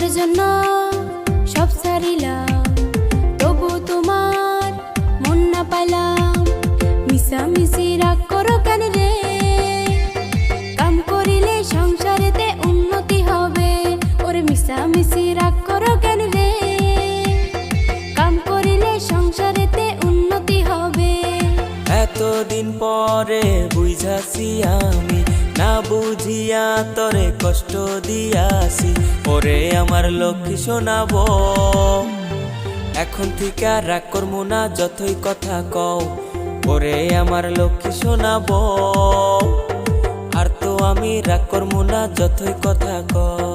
তোমার জন্য সব ছাড়িলাম, তবু তোমার মন না পাইলাম। মিশামিশি রাগ করো কেন রে? কাম করিলে সংসারেতে উন্নতি হবে। ওরে মিশামিশি রাগ করো কেন রে? কাম করিলে সংসারেতে উন্নতি হবে। এতদিন পরে বুঝাছি আমি, না বুঝিয়া তরে কষ্ট দিয়াছি। ওরে আমার লক্ষ্মী শোনাবো, এখন থেকে আর রাগ করবো না যতই কথা কও। ওরে আমার লক্ষ্মী শোনাবো, আর তো আমি রাগ করবো না যতই কথা কও।